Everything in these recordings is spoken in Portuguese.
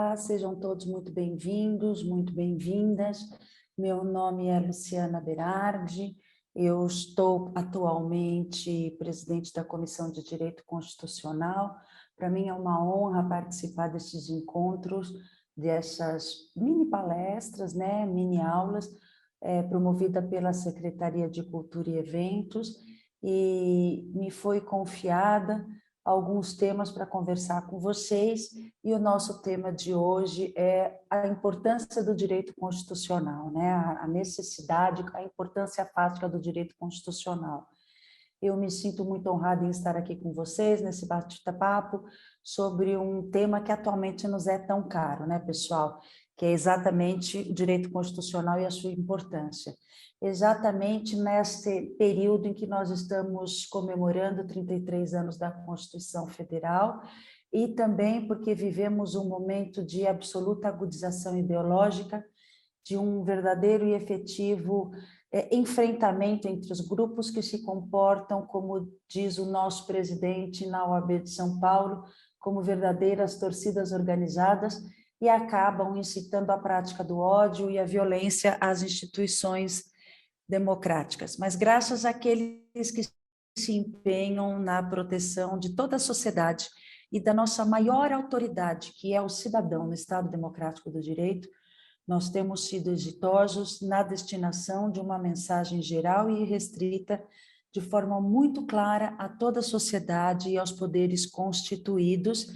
Olá, sejam todos muito bem-vindos, muito bem-vindas. Meu nome é Luciana Berardi, eu estou atualmente presidente da Comissão de Direito Constitucional. Para mim é uma honra participar desses encontros, dessas mini palestras, mini aulas, promovida pela Secretaria de Cultura e Eventos, e me foi confiada alguns temas para conversar com vocês, e o nosso tema de hoje é a importância do direito constitucional, a necessidade, a importância fática do direito constitucional. Eu me sinto muito honrada em estar aqui com vocês nesse bate-papo sobre um tema que atualmente nos é tão caro, pessoal? Que é exatamente o direito constitucional e a sua importância. Exatamente nesse período em que nós estamos comemorando 33 anos da Constituição Federal, e também porque vivemos um momento de absoluta agudização ideológica, de um verdadeiro e efetivo enfrentamento entre os grupos que se comportam, como diz o nosso presidente na OAB de São Paulo, como verdadeiras torcidas organizadas, e acabam incitando a prática do ódio e a violência às instituições democráticas. Mas graças àqueles que se empenham na proteção de toda a sociedade e da nossa maior autoridade, que é o cidadão no Estado Democrático do Direito, nós temos sido exitosos na destinação de uma mensagem geral e restrita, de forma muito clara a toda a sociedade e aos poderes constituídos,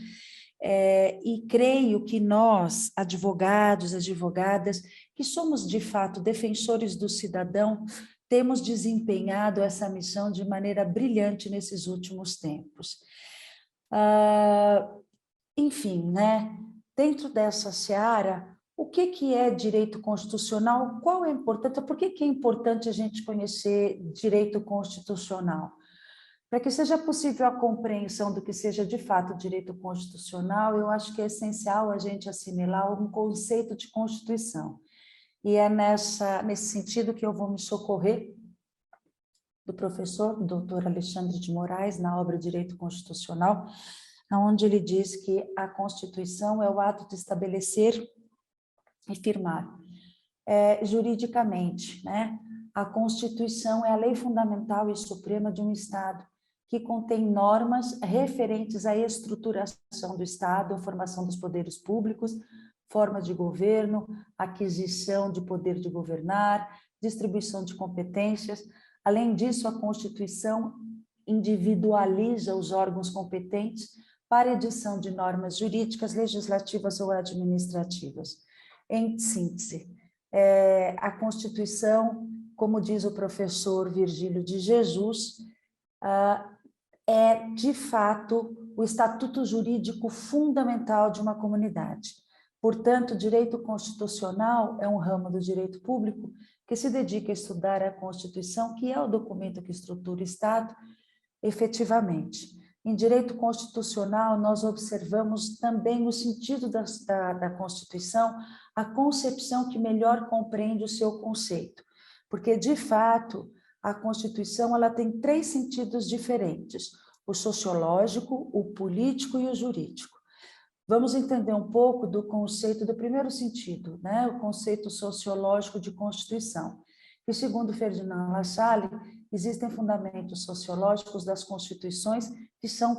e creio que nós, advogados, advogadas, que somos de fato defensores do cidadão, temos desempenhado essa missão de maneira brilhante nesses últimos tempos. Enfim, dentro dessa seara, o que é direito constitucional? Qual é a importância? Por que é importante a gente conhecer direito constitucional? Para que seja possível a compreensão do que seja de fato direito constitucional, eu acho que é essencial a gente assimilar um conceito de Constituição. E é nesse sentido que eu vou me socorrer do professor Dr. Alexandre de Moraes, na obra Direito Constitucional, onde ele diz que a Constituição é o ato de estabelecer e firmar juridicamente, A Constituição é a lei fundamental e suprema de um Estado, que contém normas referentes à estruturação do Estado, a formação dos poderes públicos, forma de governo, aquisição de poder de governar, distribuição de competências. Além disso, a Constituição individualiza os órgãos competentes para edição de normas jurídicas, legislativas ou administrativas. Em síntese, a Constituição, como diz o professor Virgílio de Jesus, é, de fato, o estatuto jurídico fundamental de uma comunidade. Portanto, o direito constitucional é um ramo do direito público que se dedica a estudar a Constituição, que é o documento que estrutura o Estado, efetivamente. Em direito constitucional, nós observamos também o sentido da Constituição, a concepção que melhor compreende o seu conceito, porque, de fato, a Constituição ela tem três sentidos diferentes: o sociológico, o político e o jurídico. Vamos entender um pouco do conceito do primeiro sentido, o conceito sociológico de Constituição. E, segundo Ferdinand Lassalle, existem fundamentos sociológicos das constituições que são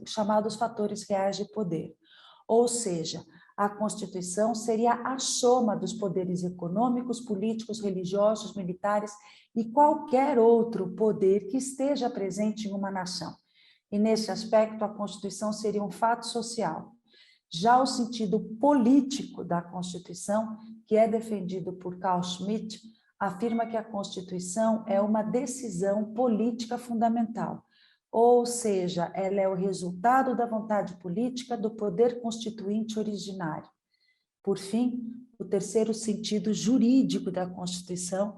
chamados fatores reais de poder. Ou seja, a Constituição seria a soma dos poderes econômicos, políticos, religiosos, militares e qualquer outro poder que esteja presente em uma nação. E, nesse aspecto, a Constituição seria um fato social. Já o sentido político da Constituição, que é defendido por Carl Schmitt, afirma que a Constituição é uma decisão política fundamental, ou seja, ela é o resultado da vontade política do poder constituinte originário. Por fim, o terceiro sentido jurídico da Constituição,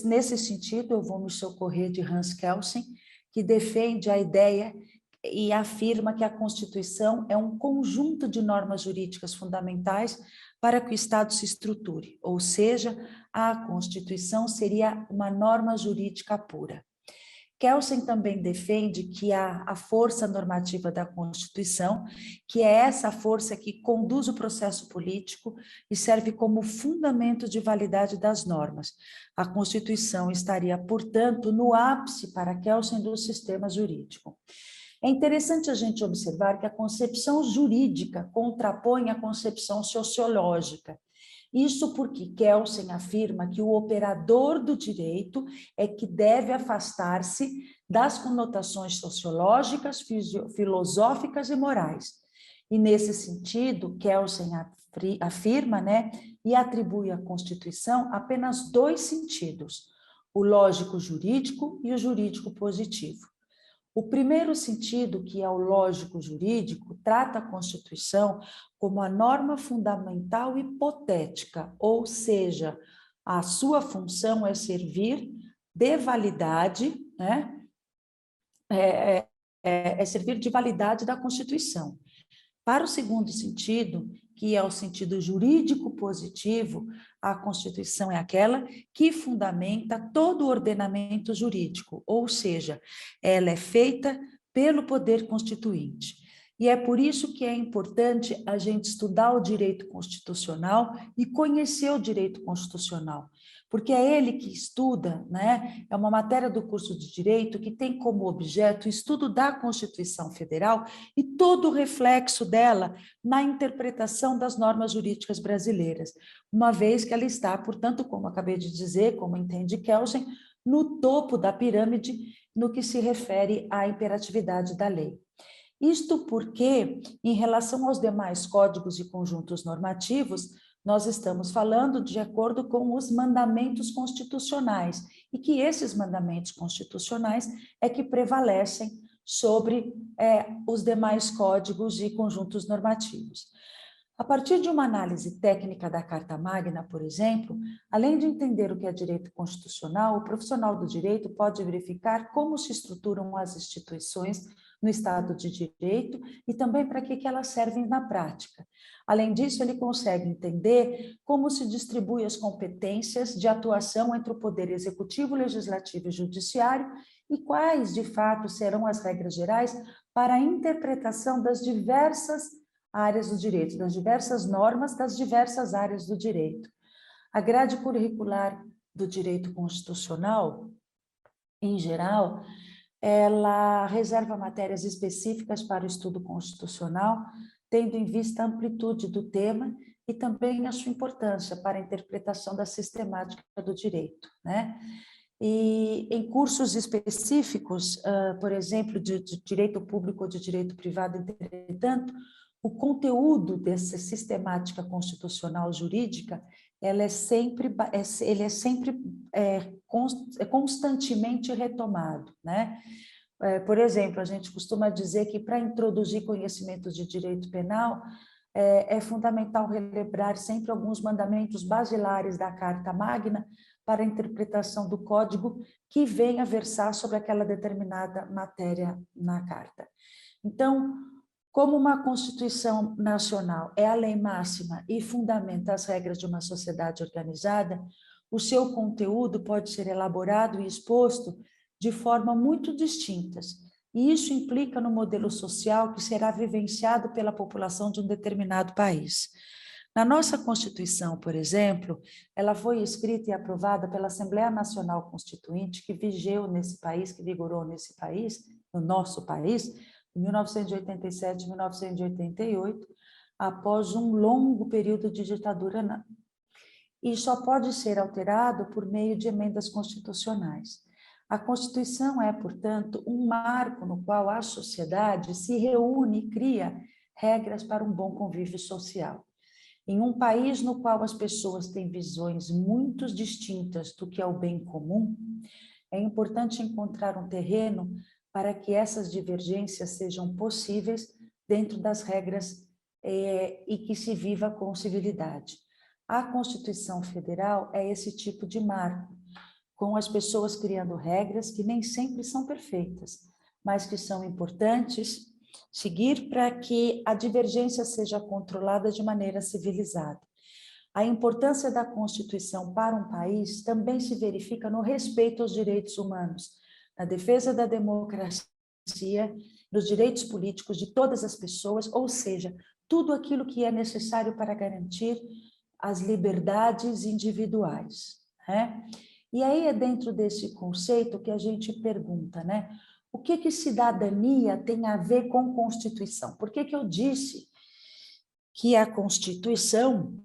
nesse sentido, eu vou me socorrer de Hans Kelsen, que defende a ideia e afirma que a Constituição é um conjunto de normas jurídicas fundamentais para que o Estado se estruture, ou seja, a Constituição seria uma norma jurídica pura. Kelsen também defende que há a força normativa da Constituição, que é essa força que conduz o processo político e serve como fundamento de validade das normas. A Constituição estaria, portanto, no ápice para Kelsen do sistema jurídico. É interessante a gente observar que a concepção jurídica contrapõe a concepção sociológica. Isso porque Kelsen afirma que o operador do direito é que deve afastar-se das conotações sociológicas, filosóficas e morais. E nesse sentido, Kelsen afirma, e atribui à Constituição apenas dois sentidos, o lógico jurídico e o jurídico positivo. O primeiro sentido, que é o lógico jurídico, trata a Constituição como a norma fundamental hipotética, ou seja, a sua função é servir de validade, servir de validade da Constituição. Para o segundo sentido, que é o sentido jurídico positivo, a Constituição é aquela que fundamenta todo o ordenamento jurídico, ou seja, ela é feita pelo poder constituinte. E é por isso que é importante a gente estudar o direito constitucional e conhecer o direito constitucional, porque é ele que estuda, é uma matéria do curso de Direito que tem como objeto o estudo da Constituição Federal e todo o reflexo dela na interpretação das normas jurídicas brasileiras, uma vez que ela está, portanto, como acabei de dizer, como entende Kelsen, no topo da pirâmide no que se refere à imperatividade da lei. Isto porque, em relação aos demais códigos e conjuntos normativos, nós estamos falando de acordo com os mandamentos constitucionais, e que esses mandamentos constitucionais é que prevalecem sobre os demais códigos e conjuntos normativos. A partir de uma análise técnica da Carta Magna, por exemplo, além de entender o que é direito constitucional, o profissional do direito pode verificar como se estruturam as instituições no Estado de Direito e também para que elas servem na prática. Além disso, ele consegue entender como se distribui as competências de atuação entre o Poder Executivo, Legislativo e Judiciário e quais, de fato, serão as regras gerais para a interpretação das diversas áreas do direito, das diversas normas das diversas áreas do direito. A grade curricular do direito constitucional, em geral, ela reserva matérias específicas para o estudo constitucional, tendo em vista a amplitude do tema e também a sua importância para a interpretação da sistemática do direito, E em cursos específicos, por exemplo, de direito público ou de direito privado, entretanto, o conteúdo dessa sistemática constitucional jurídica, ele é sempre constantemente retomado, Por exemplo, a gente costuma dizer que para introduzir conhecimentos de direito penal, é fundamental relembrar sempre alguns mandamentos basilares da Carta Magna para a interpretação do código que vem a versar sobre aquela determinada matéria na Carta. Então, como uma Constituição Nacional é a lei máxima e fundamenta as regras de uma sociedade organizada, o seu conteúdo pode ser elaborado e exposto de forma muito distintas, e isso implica no modelo social que será vivenciado pela população de um determinado país. Na nossa Constituição, por exemplo, ela foi escrita e aprovada pela Assembleia Nacional Constituinte, que vigorou nesse país, no nosso país, em 1987 e 1988, após um longo período de ditadura, e só pode ser alterado por meio de emendas constitucionais. A Constituição é, portanto, um marco no qual a sociedade se reúne e cria regras para um bom convívio social. Em um país no qual as pessoas têm visões muito distintas do que é o bem comum, é importante encontrar um terreno para que essas divergências sejam possíveis dentro das regras e que se viva com civilidade. A Constituição Federal é esse tipo de marco, com as pessoas criando regras que nem sempre são perfeitas, mas que são importantes seguir para que a divergência seja controlada de maneira civilizada. A importância da Constituição para um país também se verifica no respeito aos direitos humanos, na defesa da democracia, dos direitos políticos de todas as pessoas, ou seja, tudo aquilo que é necessário para garantir as liberdades individuais, né? E aí é dentro desse conceito que a gente pergunta, né? O que cidadania tem a ver com Constituição? Por que eu disse que a Constituição,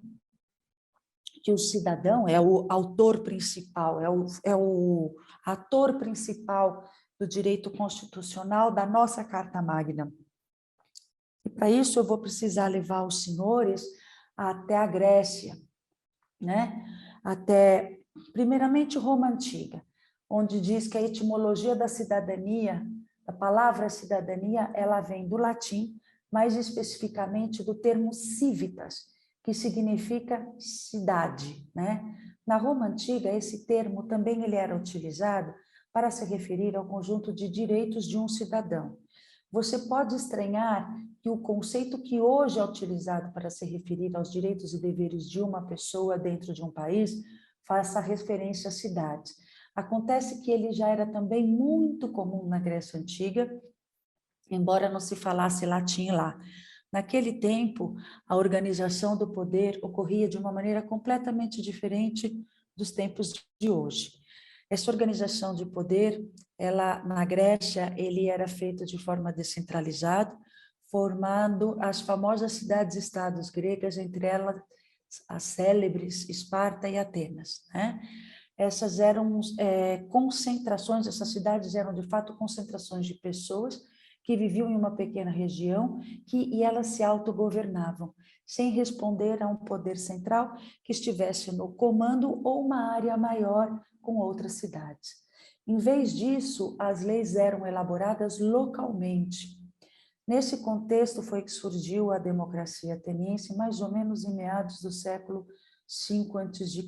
que o cidadão é o autor principal, é o ator principal do direito constitucional da nossa Carta Magna? E para isso eu vou precisar levar os senhores até a Grécia, né? Até, primeiramente, Roma Antiga, onde diz que a etimologia da cidadania, a palavra cidadania, ela vem do latim, mais especificamente do termo civitas, que significa cidade, né? Na Roma Antiga, esse termo também ele era utilizado para se referir ao conjunto de direitos de um cidadão. Você pode estranhar que o conceito que hoje é utilizado para se referir aos direitos e deveres de uma pessoa dentro de um país faça referência à cidade. Acontece que ele já era também muito comum na Grécia Antiga, embora não se falasse latim lá. Naquele tempo, a organização do poder ocorria de uma maneira completamente diferente dos tempos de hoje. Essa organização de poder, ela na Grécia, ele era feito de forma descentralizada, formando as famosas cidades-estados gregas, entre elas as célebres Esparta e Atenas, né? Essas eram concentrações, essas cidades eram de fato concentrações de pessoas que viviam em uma pequena região e elas se autogovernavam, sem responder a um poder central que estivesse no comando ou uma área maior com outras cidades. Em vez disso, as leis eram elaboradas localmente. Nesse contexto foi que surgiu a democracia ateniense, mais ou menos em meados do século V a.C.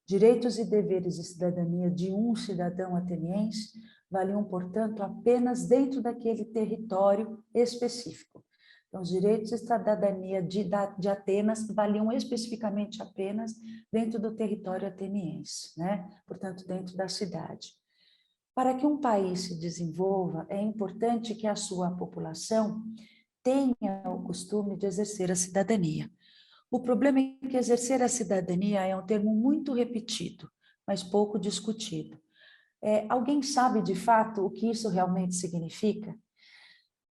Direitos e deveres de cidadania de um cidadão ateniense valiam, portanto, apenas dentro daquele território específico. Então, os direitos de cidadania de Atenas valiam especificamente apenas dentro do território ateniense, né? Portanto, dentro da cidade. Para que um país se desenvolva, é importante que a sua população tenha o costume de exercer a cidadania. O problema é que exercer a cidadania é um termo muito repetido, mas pouco discutido. Alguém sabe de fato o que isso realmente significa?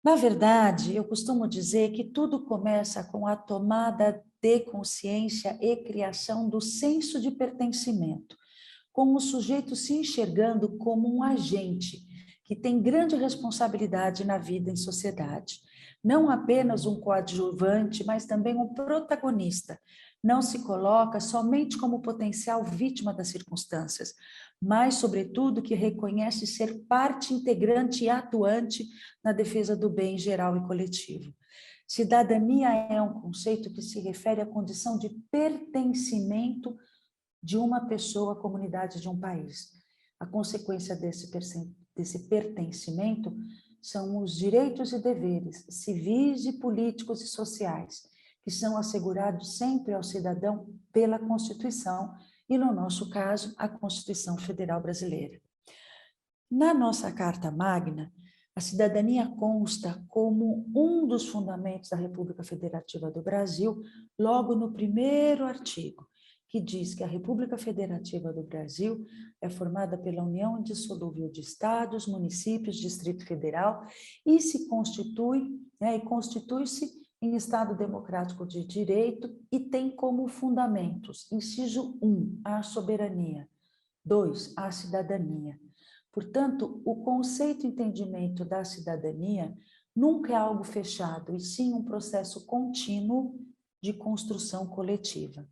Na verdade, eu costumo dizer que tudo começa com a tomada de consciência e criação do senso de pertencimento, com o sujeito se enxergando como um agente que tem grande responsabilidade na vida em sociedade. Não apenas um coadjuvante, mas também um protagonista. Não se coloca somente como potencial vítima das circunstâncias, mas, sobretudo, que reconhece ser parte integrante e atuante na defesa do bem geral e coletivo. Cidadania é um conceito que se refere à condição de pertencimento de uma pessoa à comunidade de um país. A consequência desse pertencimento são os direitos e deveres civis e políticos e sociais, que são assegurados sempre ao cidadão pela Constituição e, no nosso caso, a Constituição Federal Brasileira. Na nossa Carta Magna, a cidadania consta como um dos fundamentos da República Federativa do Brasil, logo no primeiro artigo, que diz que a República Federativa do Brasil é formada pela união indissolúvel de estados, municípios, Distrito Federal e se constitui-se em Estado democrático de direito e tem como fundamentos, inciso 1, a soberania, 2, a cidadania. Portanto, o conceito e entendimento da cidadania nunca é algo fechado, e sim um processo contínuo de construção coletiva.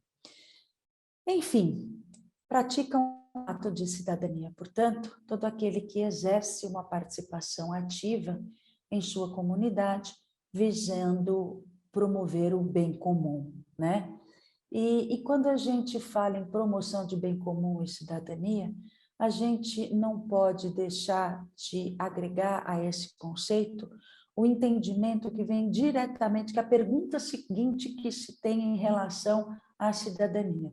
Enfim, pratica um ato de cidadania, portanto, todo aquele que exerce uma participação ativa em sua comunidade, visando promover o bem comum, né? E quando a gente fala em promoção de bem comum e cidadania, a gente não pode deixar de agregar a esse conceito o entendimento que vem diretamente, que a pergunta seguinte que se tem em relação à cidadania.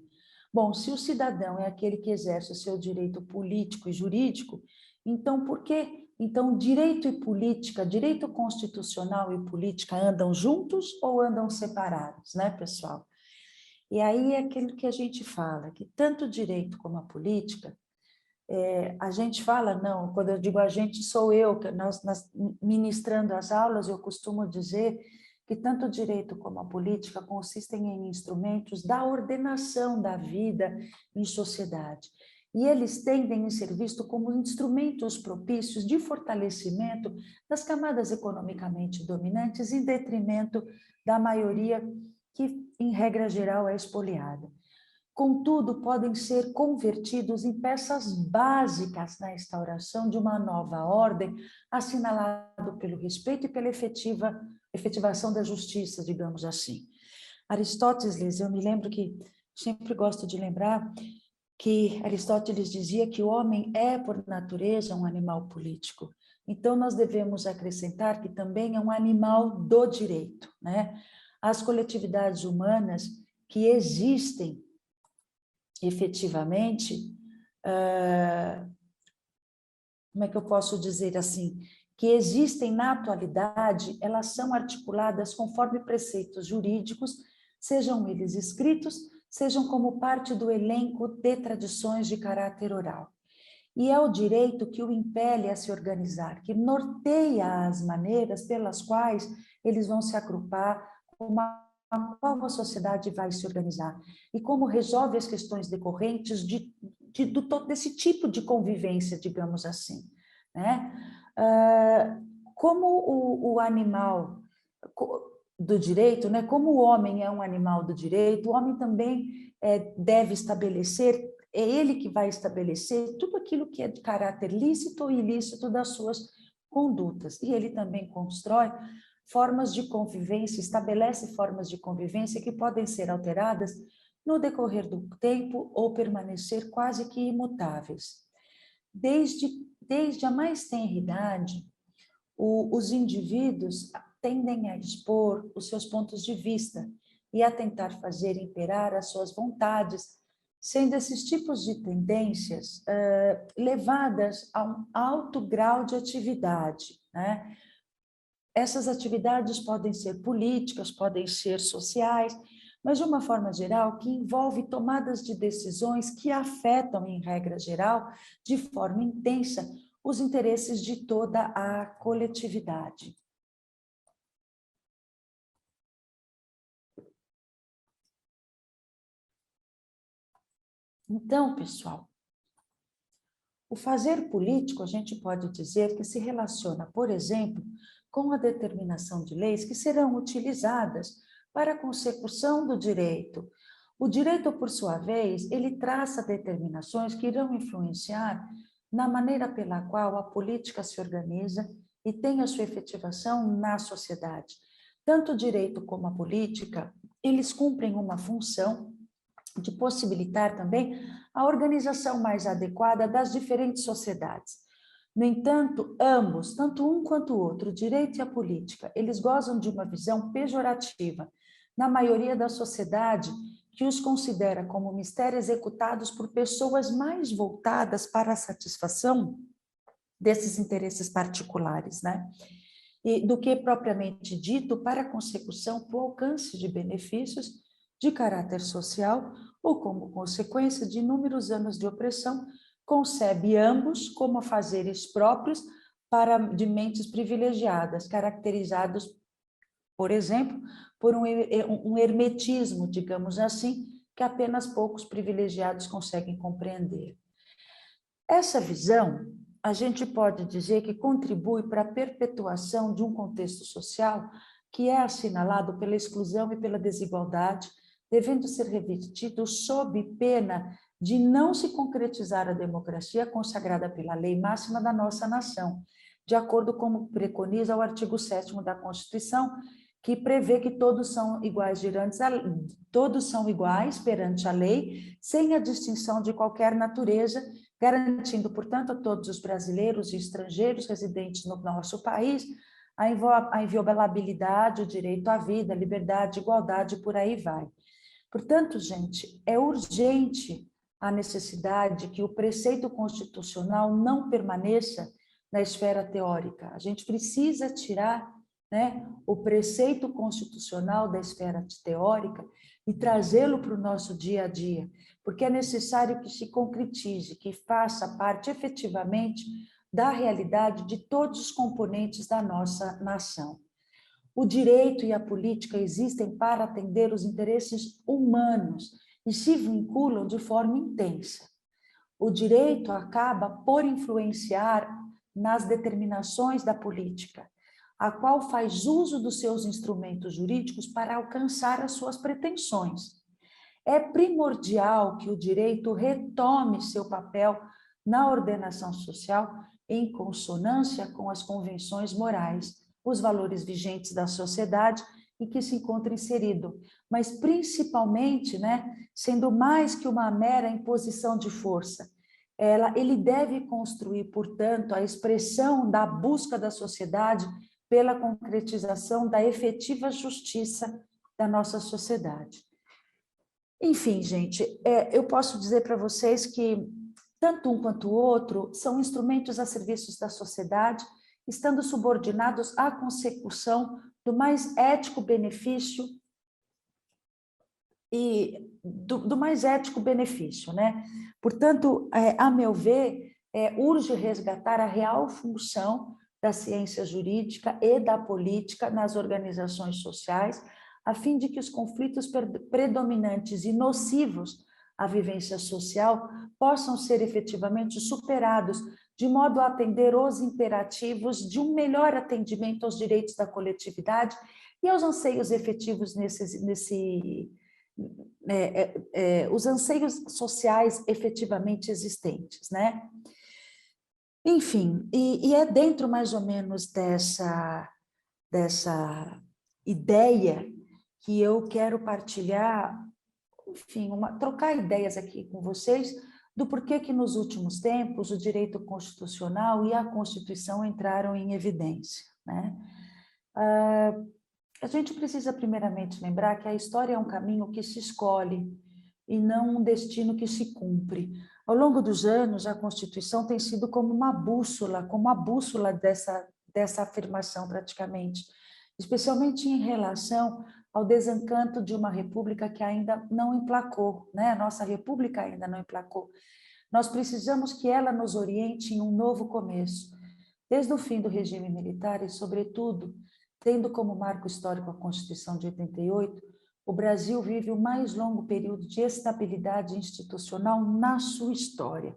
Bom, se o cidadão é aquele que exerce o seu direito político e jurídico, Então, por quê? Então, direito e política, direito constitucional e política andam juntos ou andam separados, né, pessoal? E aí é aquilo que a gente fala, que tanto o direito como a política, a gente fala, não, quando eu digo a gente, sou eu, que nós ministrando as aulas, eu costumo dizer que tanto o direito como a política consistem em instrumentos da ordenação da vida em sociedade. E eles tendem a ser vistos como instrumentos propícios de fortalecimento das camadas economicamente dominantes em detrimento da maioria que, em regra geral, é expoliada. Contudo, podem ser convertidos em peças básicas na instauração de uma nova ordem, assinalado pelo respeito e pela efetivação da justiça, digamos assim. Aristóteles, eu me lembro que, sempre gosto de lembrar, que Aristóteles dizia que o homem é, por natureza, um animal político. Então, nós devemos acrescentar que também é um animal do direito, né? As coletividades humanas que existem efetivamente, como é que eu posso dizer assim, que existem na atualidade, elas são articuladas conforme preceitos jurídicos, sejam eles escritos, sejam como parte do elenco de tradições de caráter oral. E é o direito que o impele a se organizar, que norteia as maneiras pelas quais eles vão se agrupar, como a sociedade vai se organizar e como resolve as questões decorrentes desse tipo de convivência, digamos assim, né? Como o animal do direito, né? Como o homem é um animal do direito, o homem também deve estabelecer, é ele que vai estabelecer tudo aquilo que é de caráter lícito ou ilícito das suas condutas, e ele também constrói formas de convivência, estabelece formas de convivência que podem ser alteradas no decorrer do tempo ou permanecer quase que imutáveis. Desde a mais tenra idade, os indivíduos tendem a expor os seus pontos de vista e a tentar fazer imperar as suas vontades, sendo esses tipos de tendências levadas a um alto grau de atividade, né? Essas atividades podem ser políticas, podem ser sociais, mas de uma forma geral que envolve tomadas de decisões que afetam, em regra geral, de forma intensa, os interesses de toda a coletividade. Então, pessoal, o fazer político, a gente pode dizer que se relaciona, por exemplo, com a determinação de leis que serão utilizadas para a consecução do direito. O direito, por sua vez, ele traça determinações que irão influenciar na maneira pela qual a política se organiza e tem a sua efetivação na sociedade. Tanto o direito como a política, eles cumprem uma função de possibilitar também a organização mais adequada das diferentes sociedades. No entanto, ambos, tanto um quanto o outro, o direito e a política, eles gozam de uma visão pejorativa, na maioria da sociedade, que os considera como mistérios executados por pessoas mais voltadas para a satisfação desses interesses particulares, né? E do que propriamente dito para a consecução do alcance de benefícios de caráter social ou como consequência de inúmeros anos de opressão, concebe ambos como fazeres próprios de mentes privilegiadas, caracterizados, por exemplo, por um hermetismo, digamos assim, que apenas poucos privilegiados conseguem compreender. Essa visão, a gente pode dizer que contribui para a perpetuação de um contexto social que é assinalado pela exclusão e pela desigualdade, devendo ser revertido sob pena de não se concretizar a democracia consagrada pela lei máxima da nossa nação, de acordo com o preconiza o artigo 7º da Constituição, que prevê que todos são iguais perante a lei, sem a distinção de qualquer natureza, garantindo, portanto, a todos os brasileiros e estrangeiros residentes no nosso país a inviolabilidade, o direito à vida, a liberdade, igualdade, por aí vai. Portanto, gente, é urgente a necessidade que o preceito constitucional não permaneça na esfera teórica. A gente precisa tirar, né, o preceito constitucional da esfera teórica e trazê-lo para o nosso dia a dia, porque é necessário que se concretize, que faça parte efetivamente da realidade de todos os componentes da nossa nação. O direito e a política existem para atender os interesses humanos e se vinculam de forma intensa. O direito acaba por influenciar nas determinações da política, a qual faz uso dos seus instrumentos jurídicos para alcançar as suas pretensões. É primordial que o direito retome seu papel na ordenação social em consonância com as convenções morais, os valores vigentes da sociedade em que se encontra inserido, mas principalmente, né, sendo mais que uma mera imposição de força. Ele deve construir, portanto, a expressão da busca da sociedade pela concretização da efetiva justiça da nossa sociedade. Enfim, gente, eu posso dizer para vocês que tanto um quanto o outro são instrumentos a serviço da sociedade, estando subordinados à consecução do mais ético benefício e do mais ético benefício, né? Portanto, a meu ver, urge resgatar a real função da ciência jurídica e da política nas organizações sociais, a fim de que os conflitos predominantes e nocivos à vivência social possam ser efetivamente superados, de modo a atender os imperativos de um melhor atendimento aos direitos da coletividade e aos anseios efetivos os anseios sociais efetivamente existentes, né? Enfim, e é dentro mais ou menos dessa ideia que eu quero partilhar, enfim, trocar ideias aqui com vocês do porquê que nos últimos tempos o direito constitucional e a Constituição entraram em evidência, né? A gente precisa primeiramente lembrar que a história é um caminho que se escolhe e não um destino que se cumpre. Ao longo dos anos, a Constituição tem sido como a bússola dessa afirmação praticamente, especialmente em relação ao desencanto de uma república que ainda não emplacou, né? A nossa república ainda não emplacou. Nós precisamos que ela nos oriente em um novo começo. Desde o fim do regime militar e, sobretudo, tendo como marco histórico a Constituição de 88, o Brasil vive o mais longo período de estabilidade institucional na sua história.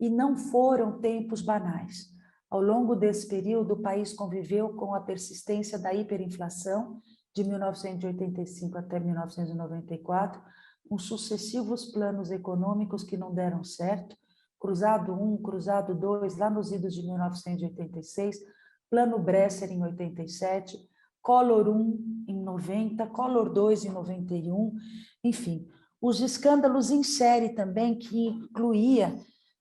E não foram tempos banais. Ao longo desse período, o país conviveu com a persistência da hiperinflação, de 1985 até 1994, com sucessivos planos econômicos que não deram certo, Cruzado 1, Cruzado 2, lá nos idos de 1986, Plano Bresser em 87, Collor 1 em 90, Collor 2 em 91, enfim, os escândalos em série também, que incluía,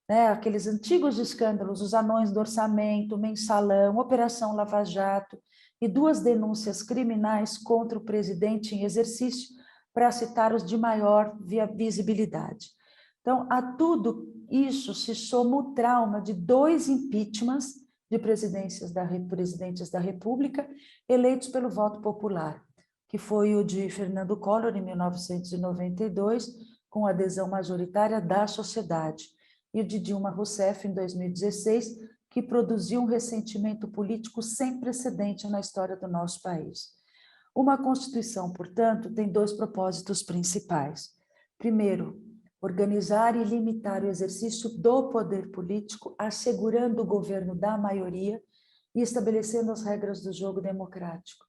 né, aqueles antigos escândalos, os anões do orçamento, mensalão, Operação Lava Jato, e 2 denúncias criminais contra o presidente em exercício, para citar os de maior visibilidade. Então, a tudo isso se soma o trauma de 2 impeachments de presidentes da República eleitos pelo voto popular, que foi o de Fernando Collor, em 1992, com adesão majoritária da sociedade, e o de Dilma Rousseff, em 2016, que produziu um ressentimento político sem precedente na história do nosso país. Uma Constituição, portanto, tem 2 propósitos principais. Primeiro, organizar e limitar o exercício do poder político, assegurando o governo da maioria e estabelecendo as regras do jogo democrático.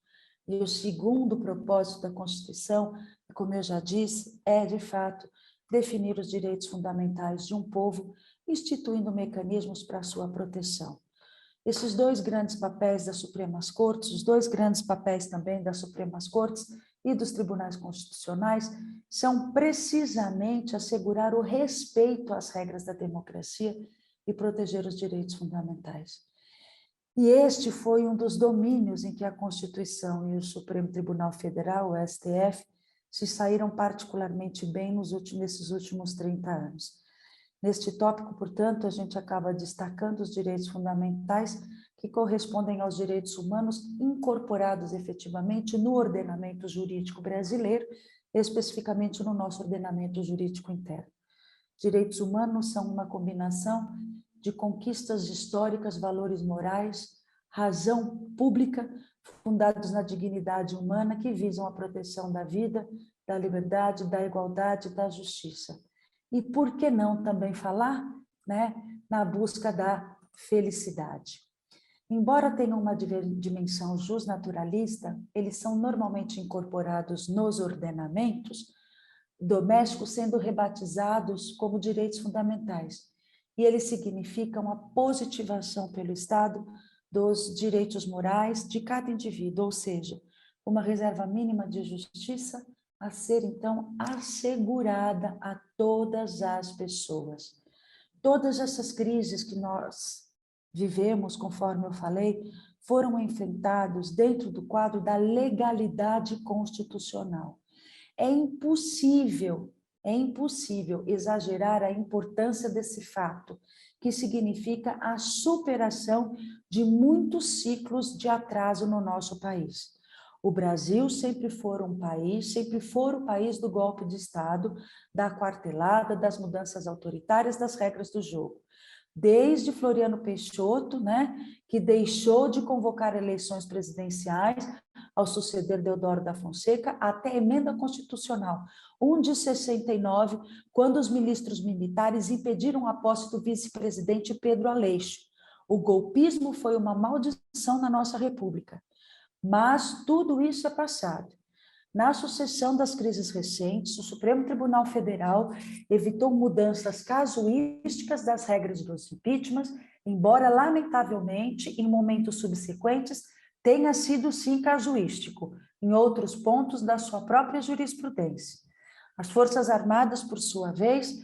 E o segundo propósito da Constituição, como eu já disse, é, de fato, definir os direitos fundamentais de um povo, instituindo mecanismos para a sua proteção. Esses 2 grandes papéis das Supremas Cortes, os 2 grandes papéis também das Supremas Cortes e dos tribunais constitucionais, são precisamente assegurar o respeito às regras da democracia e proteger os direitos fundamentais. E este foi um dos domínios em que a Constituição e o Supremo Tribunal Federal, o STF, se saíram particularmente bem nesses últimos 30 anos. Neste tópico, portanto, a gente acaba destacando os direitos fundamentais que correspondem aos direitos humanos incorporados efetivamente no ordenamento jurídico brasileiro, especificamente no nosso ordenamento jurídico interno. Direitos humanos são uma combinação de conquistas históricas, valores morais, razão pública, fundados na dignidade humana, que visam a proteção da vida, da liberdade, da igualdade, da justiça. E por que não também falar, né, na busca da felicidade? Embora tenham uma dimensão justnaturalista, eles são normalmente incorporados nos ordenamentos domésticos, sendo rebatizados como direitos fundamentais. E eles significam a positivação pelo Estado dos direitos morais de cada indivíduo, ou seja, uma reserva mínima de justiça a ser, então, assegurada a todas as pessoas. Todas essas crises que nós vivemos, conforme eu falei, foram enfrentados dentro do quadro da legalidade constitucional. É impossível exagerar a importância desse fato, que significa a superação de muitos ciclos de atraso no nosso país. O Brasil sempre foi o país do golpe de Estado, da quartelada, das mudanças autoritárias, das regras do jogo. Desde Floriano Peixoto, né, que deixou de convocar eleições presidenciais ao suceder Deodoro da Fonseca, até a emenda constitucional 1 de 69, quando os ministros militares impediram a posse do vice-presidente Pedro Aleixo. O golpismo foi uma maldição na nossa República. Mas tudo isso é passado. Na sucessão das crises recentes, o Supremo Tribunal Federal evitou mudanças casuísticas das regras dos impeachments, embora, lamentavelmente, em momentos subsequentes, tenha sido, sim, casuístico, em outros pontos da sua própria jurisprudência. As Forças Armadas, por sua vez,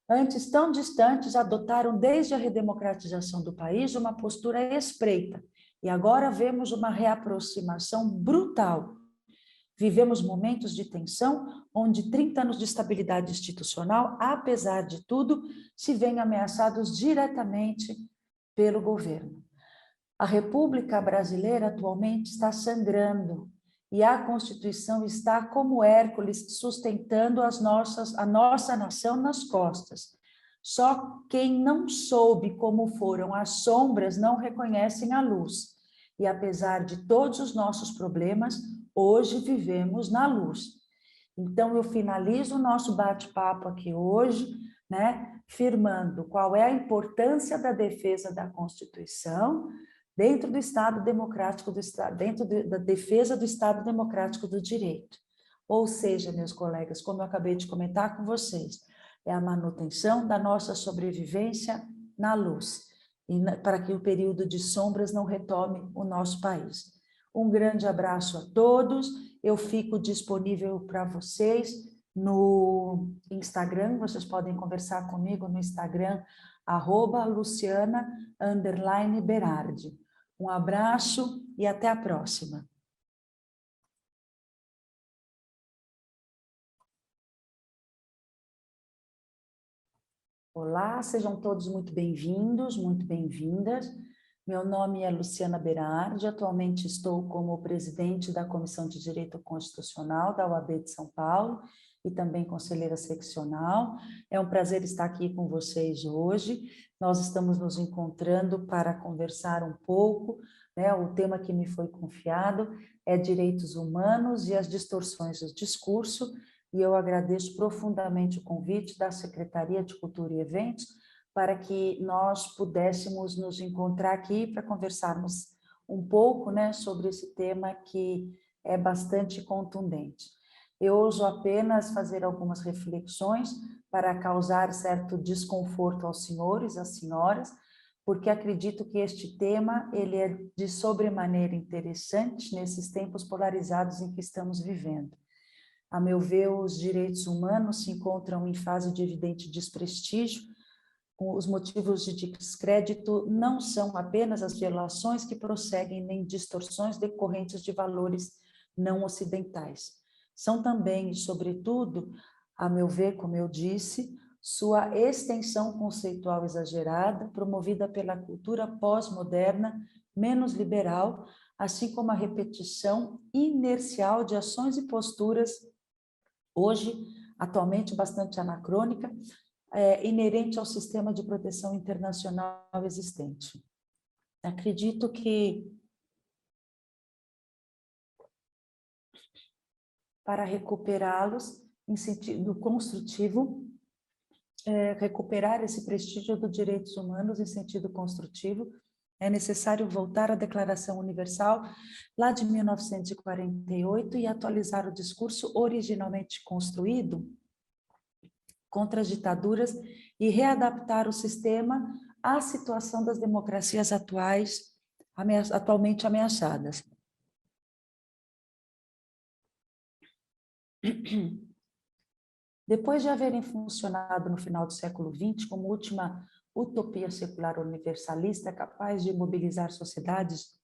antes tão distantes, adotaram, desde a redemocratização do país, uma postura espreita, e agora vemos uma reaproximação brutal. Vivemos momentos de tensão, onde 30 anos de estabilidade institucional, apesar de tudo, se veem ameaçados diretamente pelo governo. A República Brasileira atualmente está sangrando e a Constituição está como Hércules sustentando a nossa nação nas costas. Só quem não soube como foram as sombras não reconhecem a luz. E apesar de todos os nossos problemas, hoje vivemos na luz. Então, eu finalizo o nosso bate-papo aqui hoje, né, firmando qual é a importância da defesa da Constituição dentro do Estado democrático do Estado, da defesa do Estado democrático do direito. Ou seja, meus colegas, como eu acabei de comentar com vocês, é a manutenção da nossa sobrevivência na luz, para que o período de sombras não retome o nosso país. Um grande abraço a todos, eu fico disponível para vocês no Instagram, vocês podem conversar comigo no Instagram, @Luciana_Berardi. Um abraço e até a próxima. Olá, sejam todos muito bem-vindos, muito bem-vindas. Meu nome é Luciana Berardi, atualmente estou como presidente da Comissão de Direito Constitucional da OAB de São Paulo e também conselheira seccional. É um prazer estar aqui com vocês hoje. Nós estamos nos encontrando para conversar um pouco, né? O tema que me foi confiado é direitos humanos e as distorções do discurso, e eu agradeço profundamente o convite da Secretaria de Cultura e Eventos para que nós pudéssemos nos encontrar aqui para conversarmos um pouco, né, sobre esse tema que é bastante contundente. Eu ouso apenas fazer algumas reflexões para causar certo desconforto aos senhores, às senhoras, porque acredito que este tema ele é de sobremaneira interessante nesses tempos polarizados em que estamos vivendo. A meu ver, os direitos humanos se encontram em fase de evidente desprestígio. Os motivos de descrédito não são apenas as violações que prosseguem, nem distorções decorrentes de valores não ocidentais. são também, sobretudo, a meu ver, como eu disse, sua extensão conceitual exagerada, promovida pela cultura pós-moderna, menos liberal, assim como a repetição inercial de ações e posturas, hoje, atualmente bastante anacrônica, inerente ao sistema de proteção internacional existente. Acredito que, para recuperá-los em sentido construtivo, recuperar esse prestígio dos direitos humanos em sentido construtivo, é necessário voltar à Declaração Universal, lá de 1948, e atualizar o discurso originalmente construído contra as ditaduras e readaptar o sistema à situação das democracias atuais, atualmente ameaçadas. Depois de haverem funcionado no final do século XX como última utopia secular universalista capaz de mobilizar sociedades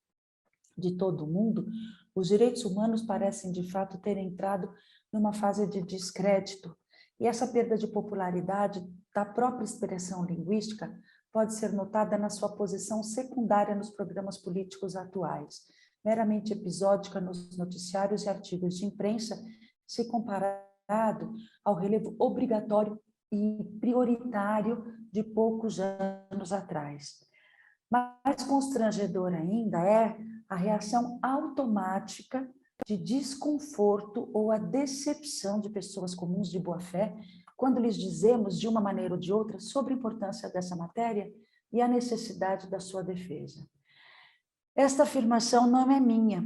de todo o mundo, os direitos humanos parecem de fato ter entrado numa fase de descrédito, e essa perda de popularidade da própria expressão linguística pode ser notada na sua posição secundária nos programas políticos atuais, meramente episódica nos noticiários e artigos de imprensa, se comparado ao relevo obrigatório e prioritário de poucos anos atrás. Mais constrangedor ainda é a reação automática de desconforto ou a decepção de pessoas comuns de boa-fé quando lhes dizemos, de uma maneira ou de outra, sobre a importância dessa matéria e a necessidade da sua defesa. Esta afirmação não é minha,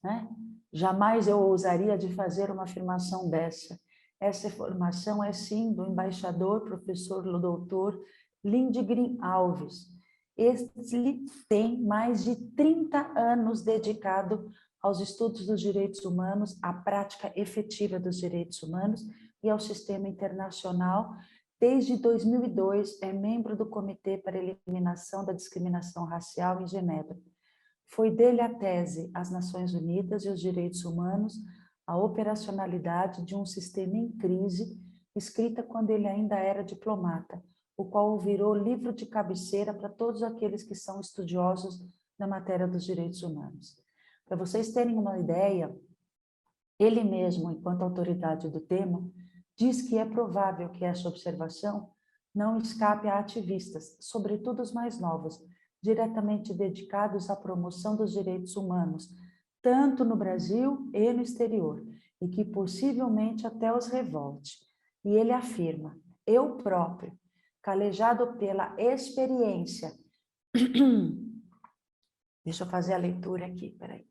né? Jamais eu ousaria de fazer uma afirmação dessa. Essa afirmação é sim do embaixador, professor doutor Lindgren Alves. Ele tem mais de 30 anos dedicado aos estudos dos direitos humanos, à prática efetiva dos direitos humanos e ao sistema internacional. Desde 2002, é membro do Comitê para a Eliminação da Discriminação Racial em Genebra. Foi dele a tese As Nações Unidas e os Direitos Humanos, a operacionalidade de um sistema em crise, escrita quando ele ainda era diplomata, o qual virou livro de cabeceira para todos aqueles que são estudiosos da matéria dos direitos humanos. Para vocês terem uma ideia, ele mesmo, enquanto autoridade do tema, diz que é provável que essa observação não escape a ativistas, sobretudo os mais novos, diretamente dedicados à promoção dos direitos humanos, tanto no Brasil e no exterior, e que possivelmente até os revolte. E ele afirma, eu próprio, calejado pela experiência, deixa eu fazer a leitura aqui, peraí.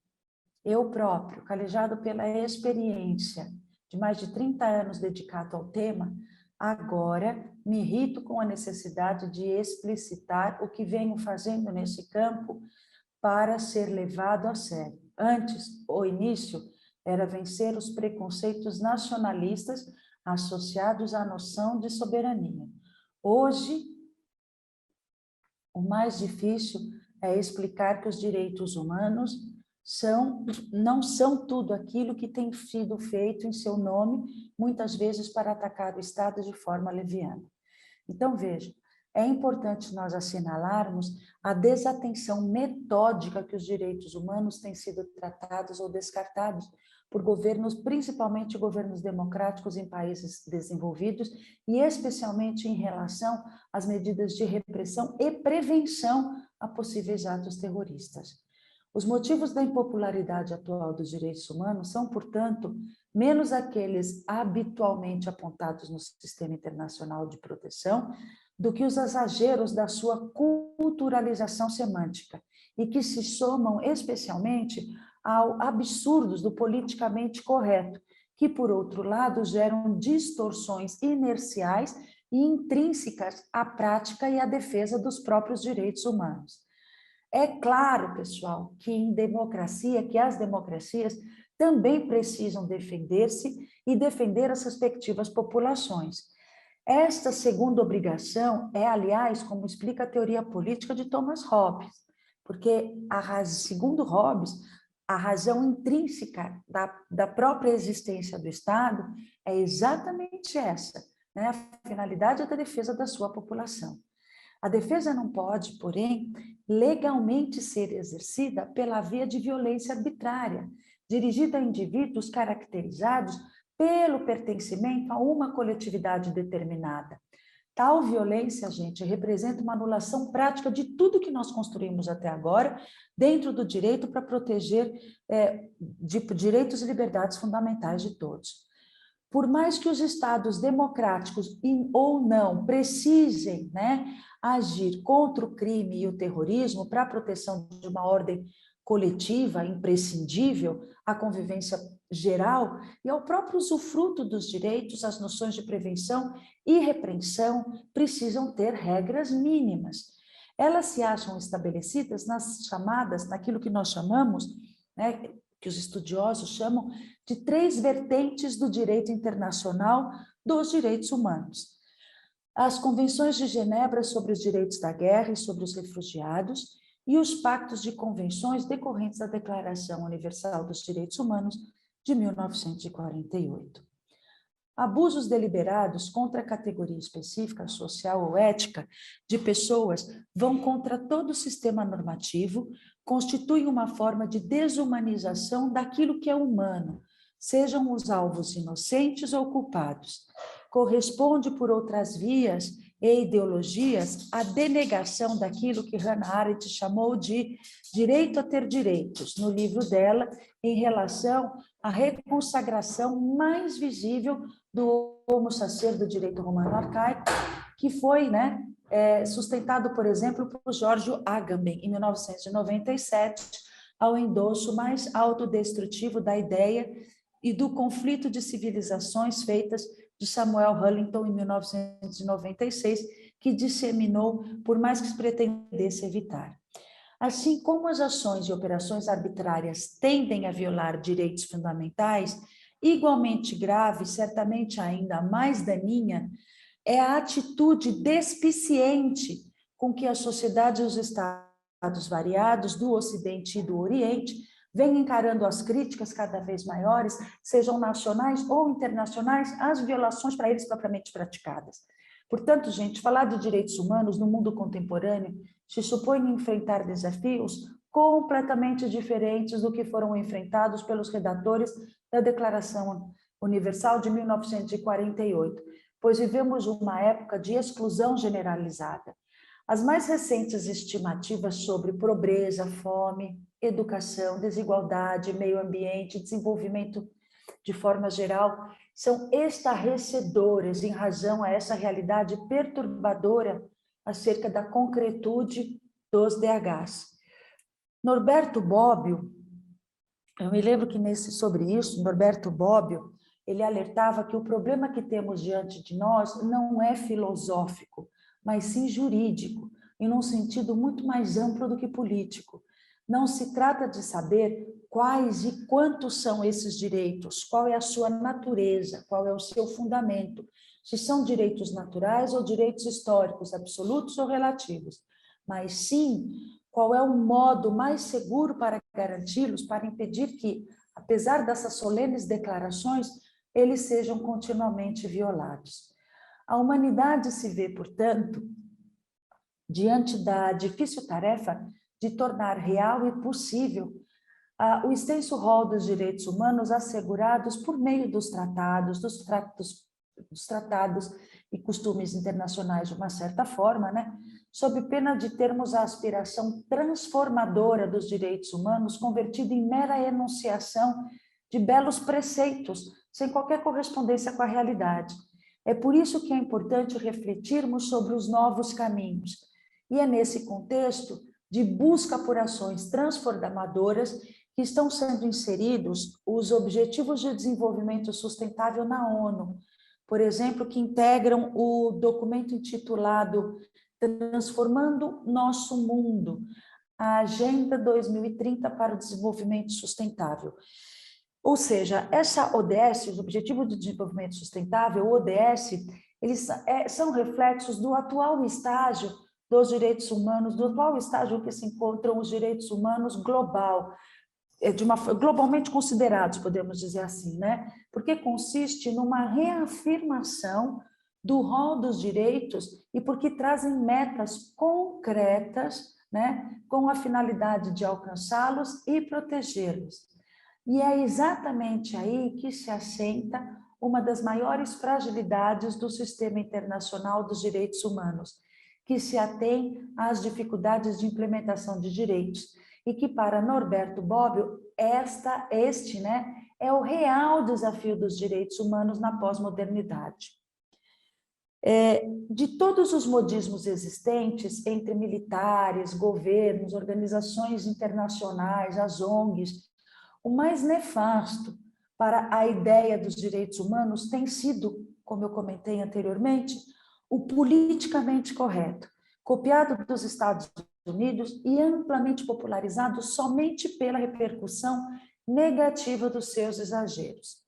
Eu próprio, calejado pela experiência de mais de 30 anos dedicado ao tema, agora me irrito com a necessidade de explicitar o que venho fazendo nesse campo para ser levado a sério. Antes, o início era vencer os preconceitos nacionalistas associados à noção de soberania. Hoje, o mais difícil é explicar que os direitos humanos não são tudo aquilo que tem sido feito em seu nome, muitas vezes para atacar o Estado de forma leviana. Então, veja, é importante nós assinalarmos a desatenção metódica que os direitos humanos têm sido tratados ou descartados por governos, principalmente governos democráticos em países desenvolvidos, e especialmente em relação às medidas de repressão e prevenção a possíveis atos terroristas. Os motivos da impopularidade atual dos direitos humanos são, portanto, menos aqueles habitualmente apontados no sistema internacional de proteção do que os exageros da sua culturalização semântica e que se somam especialmente aos absurdos do politicamente correto, que, por outro lado, geram distorções inerciais e intrínsecas à prática e à defesa dos próprios direitos humanos. É claro, pessoal, que as democracias também precisam defender-se e defender as respectivas populações. Esta segunda obrigação é, aliás, como explica a teoria política de Thomas Hobbes, porque, segundo Hobbes, a razão intrínseca da própria existência do Estado é exatamente essa, né? A finalidade é da defesa da sua população. A defesa não pode, porém, legalmente ser exercida pela via de violência arbitrária, dirigida a indivíduos caracterizados pelo pertencimento a uma coletividade determinada. Tal violência, gente, representa uma anulação prática de tudo que nós construímos até agora, dentro do direito para proteger direitos e liberdades fundamentais de todos. Por mais que os Estados democráticos ou não precisem, né, agir contra o crime e o terrorismo para a proteção de uma ordem coletiva imprescindível, à convivência geral e ao próprio usufruto dos direitos, as noções de prevenção e repreensão precisam ter regras mínimas. Elas se acham estabelecidas naquilo que nós chamamos, né, que os estudiosos chamam de 3 vertentes do direito internacional dos direitos humanos. As convenções de Genebra sobre os direitos da guerra e sobre os refugiados e os pactos de convenções decorrentes da Declaração Universal dos Direitos Humanos de 1948. Abusos deliberados contra a categoria específica, social ou ética, de pessoas vão contra todo o sistema normativo, constituem uma forma de desumanização daquilo que é humano, sejam os alvos inocentes ou culpados. Corresponde, por outras vias e ideologias, à denegação daquilo que Hannah Arendt chamou de direito a ter direitos, no livro dela, em relação à reconsagração mais visível do homo sacer do direito romano arcaico, que foi, né, sustentado, por exemplo, por Giorgio Agamben, em 1997, ao endosso mais autodestrutivo da ideia e do conflito de civilizações feitas de Samuel Huntington, em 1996, que disseminou, por mais que se pretendesse evitar. Assim como as ações e operações arbitrárias tendem a violar direitos fundamentais, igualmente grave, certamente ainda mais daninha, é a atitude despiciente com que a sociedade e os estados variados do Ocidente e do Oriente vêm encarando as críticas cada vez maiores, sejam nacionais ou internacionais, às violações para eles propriamente praticadas. Portanto, gente, falar de direitos humanos no mundo contemporâneo se supõe enfrentar desafios completamente diferentes do que foram enfrentados pelos redatores da Declaração Universal de 1948, pois vivemos uma época de exclusão generalizada. As mais recentes estimativas sobre pobreza, fome, educação, desigualdade, meio ambiente, desenvolvimento de forma geral, são estarrecedoras em razão a essa realidade perturbadora acerca da concretude dos DHs. Norberto Bobbio, eu me lembro que sobre isso, Norberto Bobbio, ele alertava que o problema que temos diante de nós não é filosófico, mas sim jurídico, e num sentido muito mais amplo do que político. Não se trata de saber quais e quantos são esses direitos, qual é a sua natureza, qual é o seu fundamento, se são direitos naturais ou direitos históricos, absolutos ou relativos, mas sim qual é o modo mais seguro para garanti-los, para impedir que, apesar dessas solenes declarações, eles sejam continuamente violados. A humanidade se vê, portanto, diante da difícil tarefa de tornar real e possível o extenso rol dos direitos humanos assegurados por meio dos tratados e costumes internacionais de uma certa forma, né? Sob pena de termos a aspiração transformadora dos direitos humanos convertida em mera enunciação de belos preceitos, sem qualquer correspondência com a realidade. É por isso que é importante refletirmos sobre os novos caminhos. E é nesse contexto de busca por ações transformadoras que estão sendo inseridos os Objetivos de Desenvolvimento Sustentável na ONU, por exemplo, que integram o documento intitulado Transformando Nosso Mundo, a Agenda 2030 para o Desenvolvimento Sustentável. Ou seja, essa ODS, os Objetivos de Desenvolvimento Sustentável, o ODS, eles são reflexos do atual estágio dos direitos humanos, do atual estágio em que se encontram os direitos humanos global, globalmente considerados, podemos dizer assim, né? Porque consiste numa reafirmação do rol dos direitos e porque trazem metas concretas, né, com a finalidade de alcançá-los e protegê-los. E é exatamente aí que se assenta uma das maiores fragilidades do sistema internacional dos direitos humanos, que se atém às dificuldades de implementação de direitos, e que para Norberto Bobbio, este, né, é o real desafio dos direitos humanos na pós-modernidade. De todos os modismos existentes entre militares, governos, organizações internacionais, as ONGs, o mais nefasto para a ideia dos direitos humanos tem sido, como eu comentei anteriormente, o politicamente correto, copiado dos Estados Unidos e amplamente popularizado somente pela repercussão negativa dos seus exageros.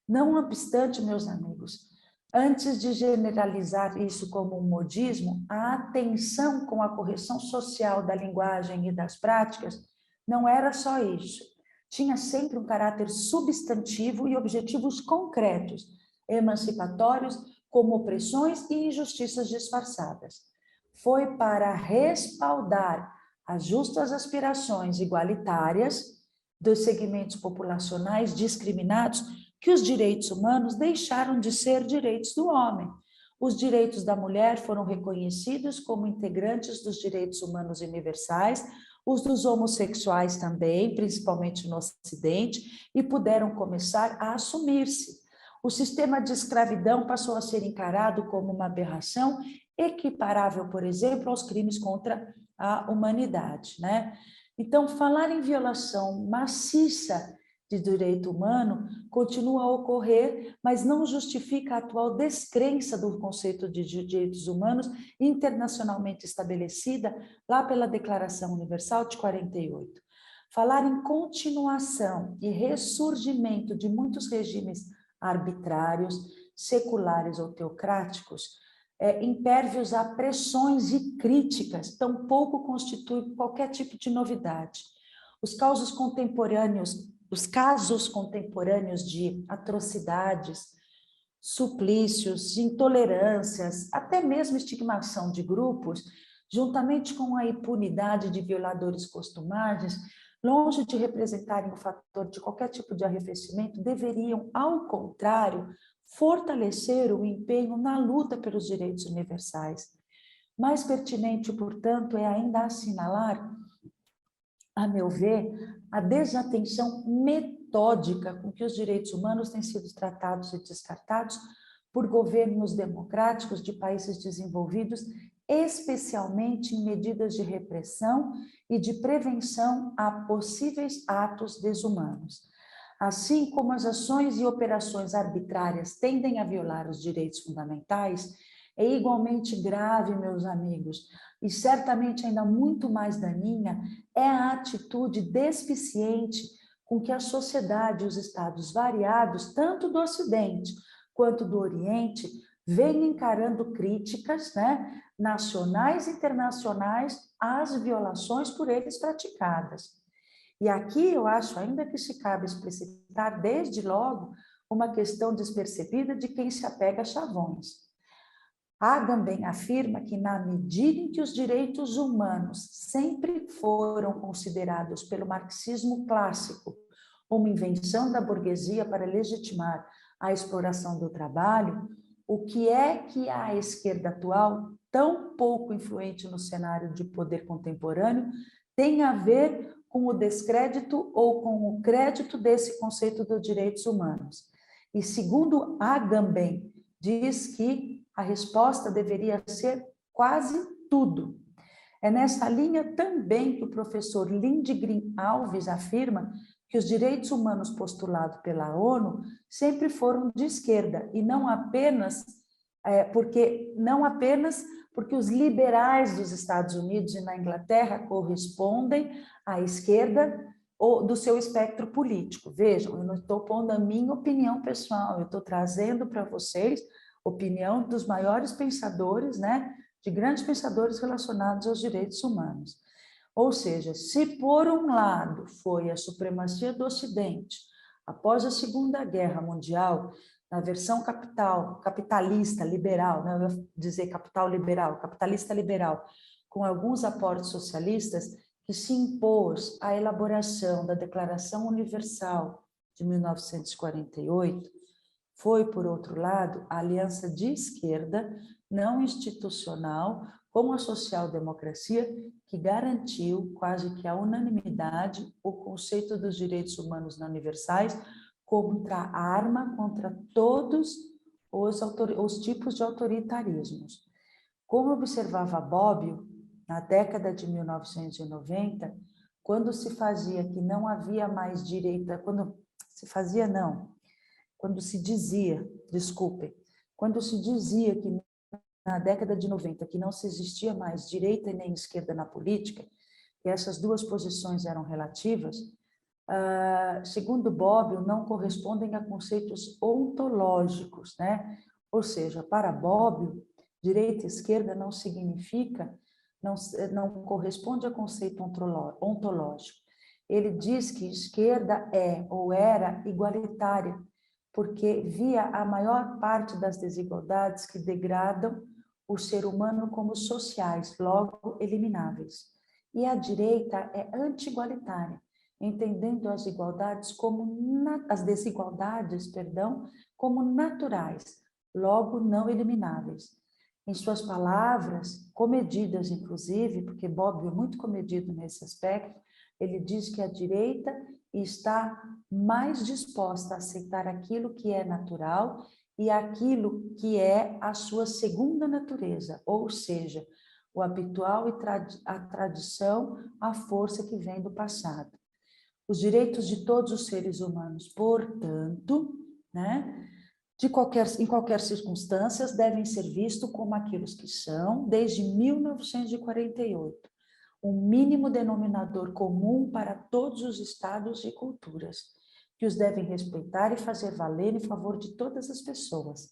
Não obstante, meus amigos, antes de generalizar isso como um modismo, a atenção com a correção social da linguagem e das práticas não era só isso. Tinha sempre um caráter substantivo e objetivos concretos, emancipatórios, como opressões e injustiças disfarçadas. Foi para respaldar as justas aspirações igualitárias dos segmentos populacionais discriminados que os direitos humanos deixaram de ser direitos do homem. Os direitos da mulher foram reconhecidos como integrantes dos direitos humanos universais, os dos homossexuais também, principalmente no Ocidente, e puderam começar a assumir-se. O sistema de escravidão passou a ser encarado como uma aberração equiparável, por exemplo, aos crimes contra a humanidade, né? Então, falar em violação maciça de direito humano continua a ocorrer, mas não justifica a atual descrença do conceito de direitos humanos internacionalmente estabelecida lá pela Declaração Universal de 48. Falar em continuação e ressurgimento de muitos regimes arbitrários, seculares ou teocráticos, impérvios a pressões e críticas, tampouco constitui qualquer tipo de novidade. Os casos contemporâneos de atrocidades, suplícios, intolerâncias, até mesmo estigmação de grupos, juntamente com a impunidade de violadores costumados, longe de representarem um fator de qualquer tipo de arrefecimento, deveriam, ao contrário, fortalecer o empenho na luta pelos direitos universais. Mais pertinente, portanto, é ainda assinalar, a meu ver, a desatenção metódica com que os direitos humanos têm sido tratados e descartados por governos democráticos de países desenvolvidos, especialmente em medidas de repressão e de prevenção a possíveis atos desumanos. Assim como as ações e operações arbitrárias tendem a violar os direitos fundamentais, é igualmente grave, meus amigos, e certamente ainda muito mais daninha, é a atitude despiciente com que a sociedade e os estados variados, tanto do Ocidente quanto do Oriente, vêm encarando críticas, né, nacionais e internacionais às violações por eles praticadas. E aqui eu acho ainda que se cabe explicitar, desde logo, uma questão despercebida de quem se apega a chavões. Agamben afirma que, na medida em que os direitos humanos sempre foram considerados pelo marxismo clássico uma invenção da burguesia para legitimar a exploração do trabalho, o que é que a esquerda atual, tão pouco influente no cenário de poder contemporâneo, tem a ver com o descrédito ou com o crédito desse conceito dos direitos humanos? E, segundo Agamben, diz que a resposta deveria ser quase tudo. É nessa linha também que o professor Lindgren Alves afirma que os direitos humanos postulados pela ONU sempre foram de esquerda, e não apenas porque os liberais dos Estados Unidos e na Inglaterra correspondem à esquerda ou do seu espectro político. Vejam, eu não estou pondo a minha opinião pessoal, eu estou trazendo para vocês opinião dos maiores pensadores, né, de grandes pensadores relacionados aos direitos humanos. Ou seja, se por um lado foi a supremacia do Ocidente, após a Segunda Guerra Mundial, na versão capitalista liberal, né? Eu ia dizer capital liberal, capitalista liberal, com alguns aportes socialistas, que se impôs a elaboração da Declaração Universal de 1948, foi, por outro lado, a aliança de esquerda não institucional com a social-democracia que garantiu quase que a unanimidade o conceito dos direitos humanos não universais contra a arma, contra todos os tipos de autoritarismos. Como observava Bobbio, na década de 1990, quando se fazia que não havia mais direito, quando se dizia, desculpem, quando se dizia que na década de 90 que não se existia mais direita e nem esquerda na política, que essas duas posições eram relativas, segundo Bobbio, não correspondem a conceitos ontológicos, né? Ou seja, para Bobbio, direita e esquerda não significa, não corresponde a conceito ontológico. Ele diz que esquerda é ou era igualitária, porque via a maior parte das desigualdades que degradam o ser humano como sociais, logo elimináveis. E a direita é anti-igualitária, entendendo as desigualdades, como naturais, logo não elimináveis. Em suas palavras, comedidas inclusive, porque Bobbio é muito comedido nesse aspecto, ele diz que a direita está mais disposta a aceitar aquilo que é natural e aquilo que é a sua segunda natureza, ou seja, o habitual e a tradição, a força que vem do passado. Os direitos de todos os seres humanos, portanto, né, em qualquer circunstância, devem ser vistos como aqueles que são, desde 1948, um mínimo denominador comum para todos os estados e culturas, que os devem respeitar e fazer valer em favor de todas as pessoas.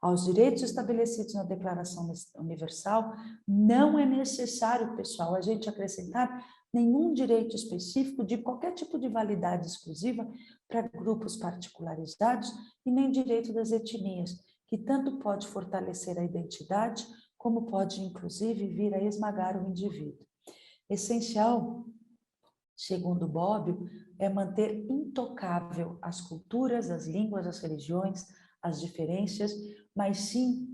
Aos direitos estabelecidos na Declaração Universal, não é necessário, pessoal, a gente acrescentar nenhum direito específico de qualquer tipo de validade exclusiva para grupos particularizados e nem direito das etnias, que tanto pode fortalecer a identidade, como pode, inclusive, vir a esmagar o indivíduo. Essencial, segundo Bobbio, é manter intocável as culturas, as línguas, as religiões, as diferenças, mas sim,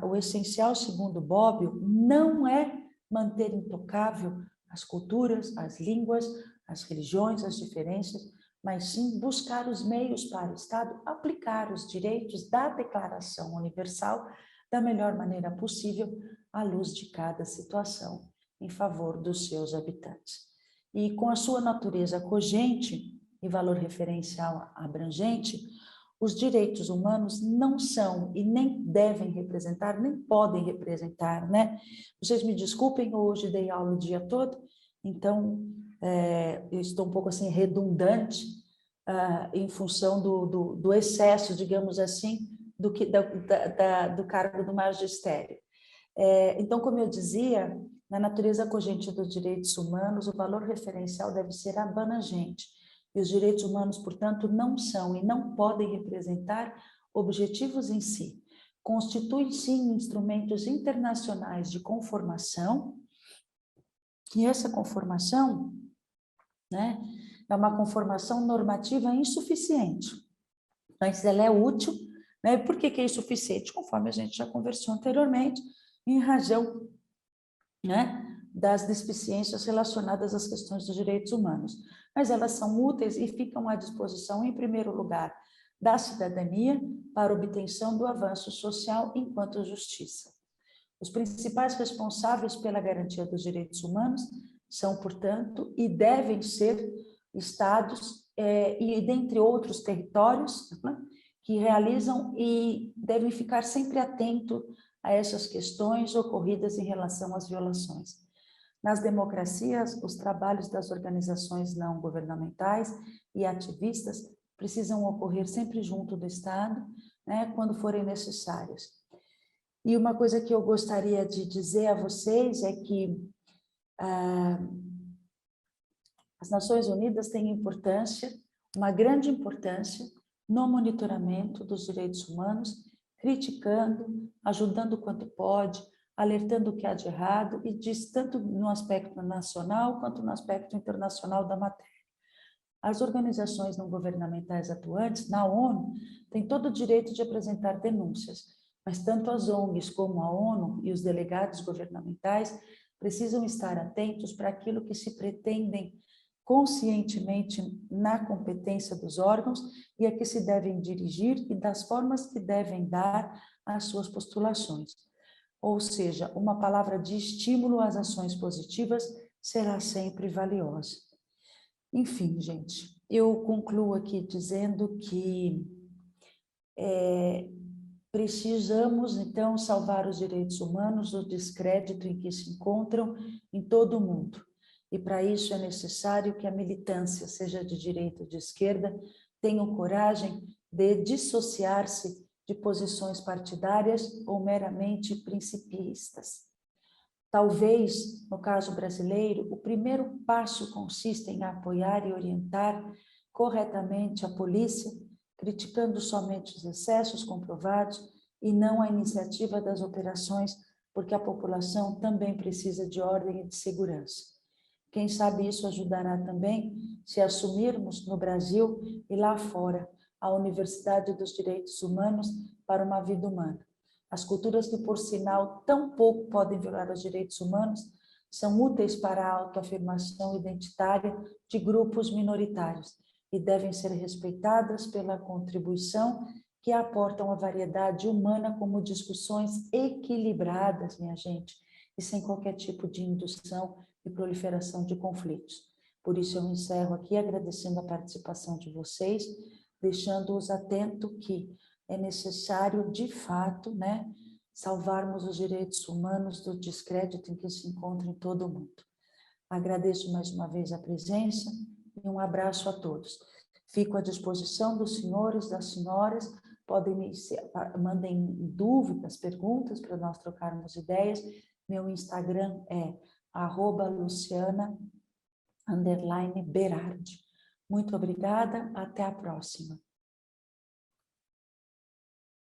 o essencial, segundo Bobbio, não é manter intocável as culturas, as línguas, as religiões, as diferenças, mas sim buscar os meios para o Estado aplicar os direitos da Declaração Universal da melhor maneira possível, à luz de cada situação, em favor dos seus habitantes. E com a sua natureza cogente e valor referencial abrangente, os direitos humanos não são e nem devem representar, nem podem representar, né? Vocês me desculpem, hoje dei aula o dia todo, então eu estou um pouco assim redundante em função do excesso, digamos assim, do cargo do magistério. Então, como eu dizia, na natureza cogente dos direitos humanos, o valor referencial deve ser abrangente. E os direitos humanos, portanto, não são e não podem representar objetivos em si. Constituem, sim, instrumentos internacionais de conformação, e essa conformação, né, é uma conformação normativa insuficiente, mas ela é útil, né? Por que é insuficiente? Conforme a gente já conversou anteriormente, em razão, né, das deficiências relacionadas às questões dos direitos humanos. Mas elas são úteis e ficam à disposição, em primeiro lugar, da cidadania para obtenção do avanço social enquanto justiça. Os principais responsáveis pela garantia dos direitos humanos são, portanto, e devem ser estados e, dentre outros, territórios, né, que realizam e devem ficar sempre atentos a essas questões ocorridas em relação às violações. Nas democracias, os trabalhos das organizações não governamentais e ativistas precisam ocorrer sempre junto do Estado, né, quando forem necessários. E uma coisa que eu gostaria de dizer a vocês é que as Nações Unidas têm importância, uma grande importância, no monitoramento dos direitos humanos, criticando, ajudando quanto pode, alertando o que há de errado, e diz tanto no aspecto nacional quanto no aspecto internacional da matéria. As organizações não governamentais atuantes, na ONU, têm todo o direito de apresentar denúncias, mas tanto as ONGs como a ONU e os delegados governamentais precisam estar atentos para aquilo que se pretendem conscientemente na competência dos órgãos e a que se devem dirigir e das formas que devem dar às suas postulações. Ou seja, uma palavra de estímulo às ações positivas será sempre valiosa. Enfim, gente, eu concluo aqui dizendo que precisamos, então, salvar os direitos humanos do descrédito em que se encontram em todo o mundo. E para isso é necessário que a militância, seja de direita ou de esquerda, tenham coragem de dissociar-se de posições partidárias ou meramente principistas. Talvez, no caso brasileiro, o primeiro passo consista em apoiar e orientar corretamente a polícia, criticando somente os excessos comprovados e não a iniciativa das operações, porque a população também precisa de ordem e de segurança. Quem sabe isso ajudará também se assumirmos no Brasil e lá fora a Universidade dos Direitos Humanos para uma vida humana. As culturas que, por sinal, tão pouco podem violar os direitos humanos, são úteis para a autoafirmação identitária de grupos minoritários e devem ser respeitadas pela contribuição que aportam a variedade humana como discussões equilibradas, minha gente, e sem qualquer tipo de indução e proliferação de conflitos. Por isso eu encerro aqui agradecendo a participação de vocês, deixando-os atentos que é necessário, de fato, salvarmos os direitos humanos do descrédito em que se encontra em todo o mundo. Agradeço mais uma vez a presença e um abraço a todos. Fico à disposição dos senhores, das senhoras, mandem dúvidas, perguntas para nós trocarmos ideias. Meu Instagram é @Luciana_Berardi. Muito obrigada, até a próxima.